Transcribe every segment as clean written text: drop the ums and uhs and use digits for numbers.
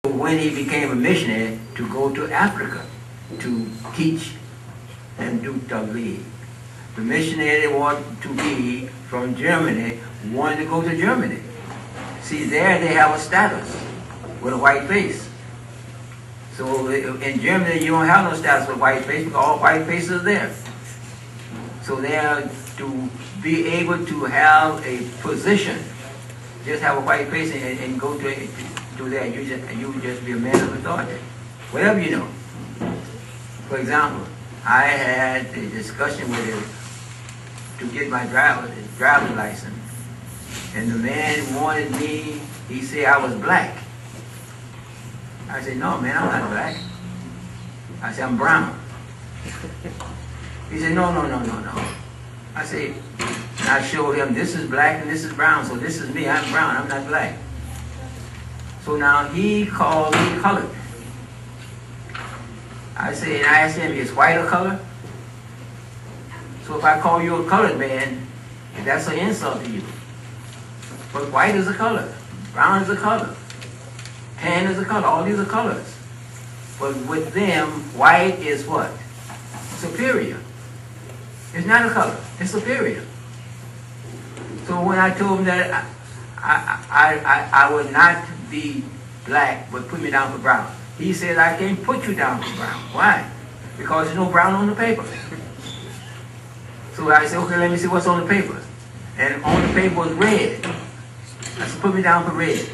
when he became a missionary, to go to Africa to teach and do tabligh. The missionary wanted to be from Germany, wanted to go to Germany. See, there they have a status with a white face. So in Germany, you don't have no status with a white face because all white faces are there. So they are to be able to have a position, just have a white face and go to there. You just be a man of authority, whatever you know. For example, I had a discussion with him to get my driver's license, and the man wanted me. He said I was black. I said, no, man, I'm not black. I said, I'm brown. He said, no. I said, and I showed him this is black and this is brown, so this is me, I'm brown, I'm not black. So now he called me colored. I said, and I asked him, is white a color? So if I call you a colored man, that's an insult to you. But white is a color, brown is a color, tan is a color, all these are colors. But with them, white is what? Superior. It's not a color, it's superior. So when I told him that I would not be black, but put me down for brown, he said, I can't put you down for brown. Why? Because there's no brown on the paper. So I said, okay, let me see what's on the paper. And on the paper was red. I said, put me down for red.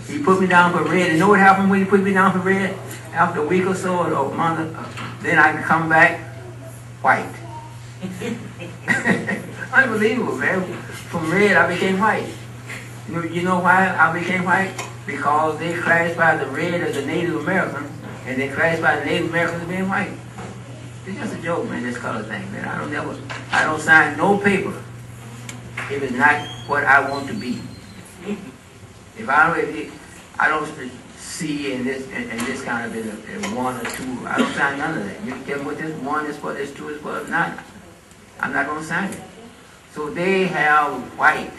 He put me down for red. And you know what happened when he put me down for red? After a week or so, or a month, then I could come back white. Unbelievable, man. From red, I became white. You know why I became white? Because they classify the red as a Native American, and they classify the Native Americans as being white. It's just a joke, man, this color thing, man. I don't sign no paper if it's not what I want to be. If I don't see in this kind of a one or two, I don't sign none of that. You tell me what this one is for, this two is for, not. I'm not going to sign it. So they have white,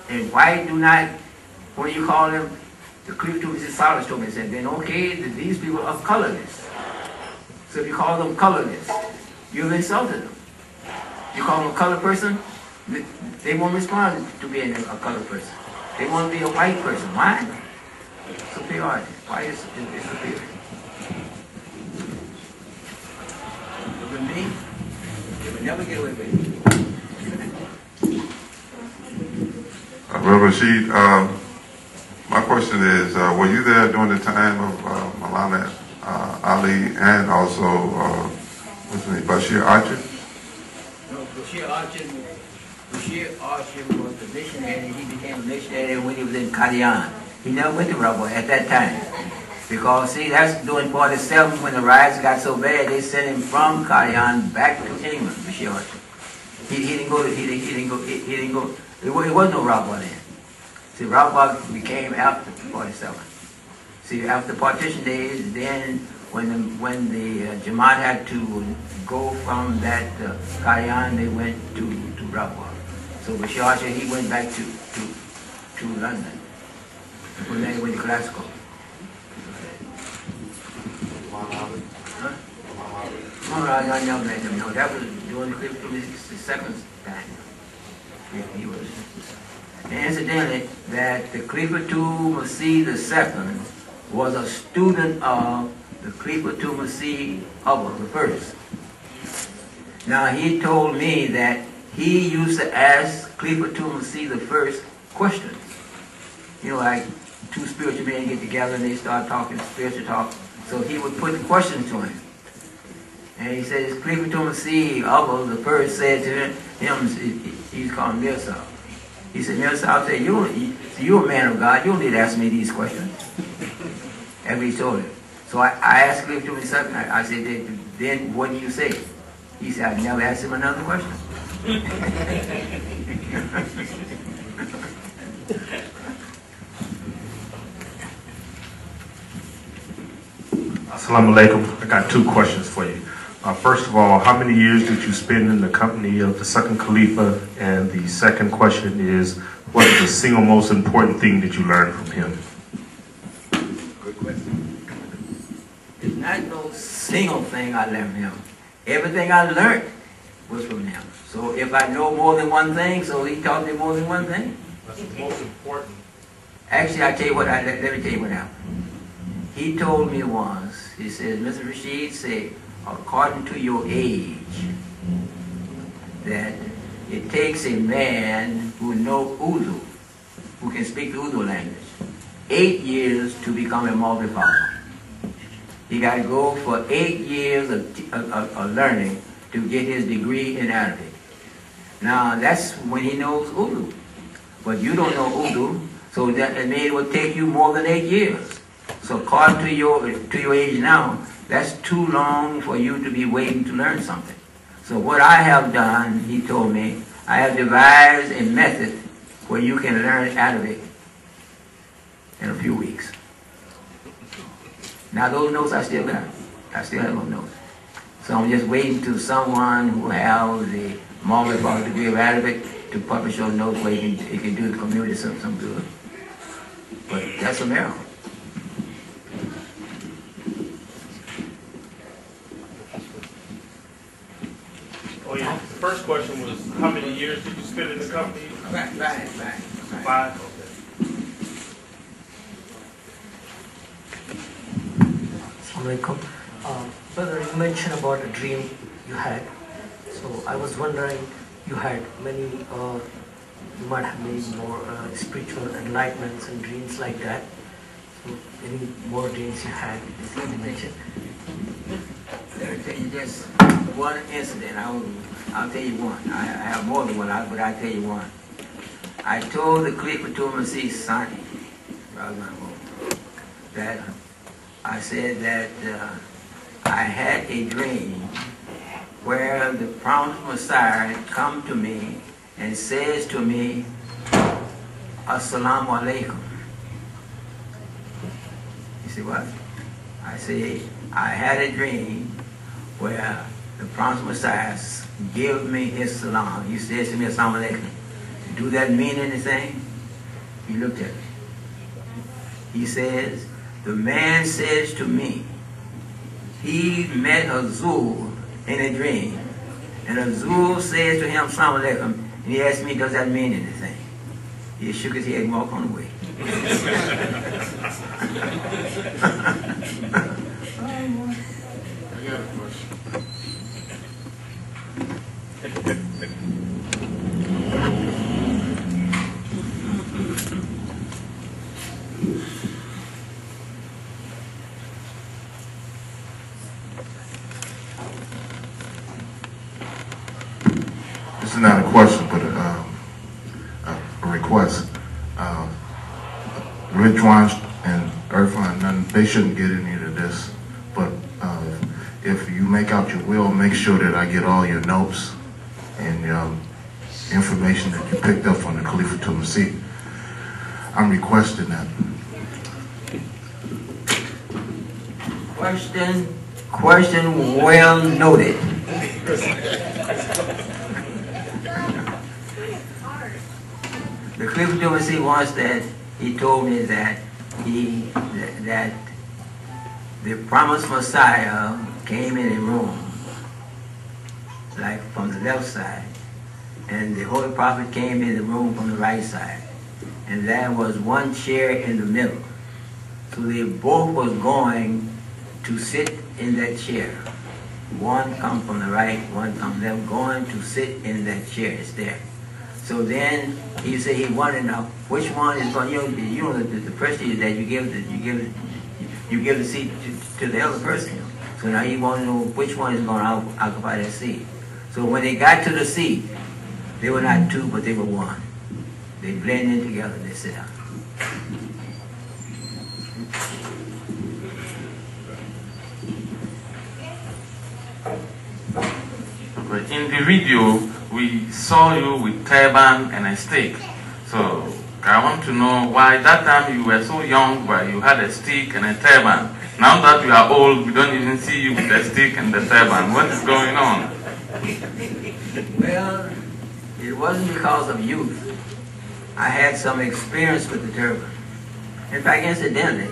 and white do not, when you call them, the Khalifatul Scholars told me, they said, then okay, these people are colorless. So if you call them colorless, you've insulted them. You call them a colored person, they won't respond to being a colored person. They want to be a white person. Why? Superiority. White is superior. With me, they would never get away with it. Brother Rashid, my question is, were you there during the time of Maulana Ali and also what's his name, Bashir Ahmad? No, Bashir Ahmad was the missionary. He became a missionary when he was in Qadian. He never went to Rabwa at that time. Because, see, that's during 47 when the riots got so bad, they sent him from Qadian back to England, Bashir Ahmad. He didn't go, it was no Rabwa then. See, Rabwa became after 47. See, after partition days, then when the Jamaat had to go from that Qadian, they went to Rabwa. So Bashir Ahmad, he went back to London. When they went to classical. Huh? I never met him. No, that was during the second time. He was. And incidentally, that the Khalifatul Masih II was a student of the Khalifatul Masih the first. Now he told me that he used to ask Khalifatul Masih I questions. You know, like two spiritual men get together and they start talking spiritual talk. So he would put questions to him. And he says, Khalifatul Masih the first said to him, he's called Mirza. He said, Mirza, I'll tell you, you're a man of God, you don't need to ask me these questions. And we told him. So I asked Khalifatul Masih, I said, then what do you say? He said, I never asked him another question. Assalamu alaikum. I got two questions for you. First of all, how many years did you spend in the company of the second Khalifa? And the second question is, what is the single most important thing that you learned from him? Good question. There's not no single thing I learned from him. Everything I learned was from him. So if I know more than one thing, so he taught me more than one thing. That's the most important. Actually, I tell you what, let me tell you what happened. He told me once, he said, Mr. Rashid said, according to your age, that it takes a man who knows Urdu, who can speak the Urdu language, 8 years to become a multi-father. He got to go for 8 years of learning to get his degree in Arabic. Now, that's when he knows Urdu. But you don't know Urdu, so that it will take you more than 8 years. So according to your age now, that's too long for you to be waiting to learn something. So what I have done, he told me, I have devised a method where you can learn Arabic in a few weeks. Now those notes I still got. I still have those notes. So I'm just waiting to someone who has the multi-father degree of Arabic to publish those notes where he can do the community some good. But that's a miracle. Oh yeah, the first question was, how many years did you spend in the company? Right. 5? Okay. Assalamualaikum. Brother, you mentioned about a dream you had. So I was wondering, you had many, you might have made more spiritual enlightenments and dreams like that. So any more dreams you had, you mentioned? Let me tell you just one incident. I'll tell you one. I have more than one, but I'll tell you one. I told the Khalifatul Masih son, that I said that I had a dream where the promised Messiah come to me and says to me, Assalamu alaikum. You see what? I say, I had a dream where the promised Messiah gave me his salam. He says to me, Assalamu alaikum. Do that mean anything? He looked at me. He says, the man says to me, he met Azul in a dream, and Azul says to him, Assalamu alaikum, and he asked me, does that mean anything? He shook his head and walked on away. I got a question. This is not a question, but a request. Ridwan and Irfan, they shouldn't get any of this, but if you make out your will, make sure that I get all your notes and information that you picked up from the Khalifatul Masih. I'm requesting that. Question well noted. The Khalifatul Masih wants that, he told me that that the promised Messiah came in a room, like from the left side, and the Holy Prophet came in the room from the right side, and there was one chair in the middle. So they both was going to sit in that chair. One come from the right, one come them going to sit in that chair. It's there. So then he said he wanted to know which one is going. You know the prestige that you give the seat to the other person. So now he wanted to know which one is going to occupy that seat. So when they got to the seat, they were not two, but they were one. They blended in together. They sit down. In the video, we saw you with turban and a stick. So I want to know why that time you were so young, but you had a stick and a turban. Now that you are old, we don't even see you with the stick and the turban. What is going on? Well, it wasn't because of youth. I had some experience with the turban. In fact, incidentally,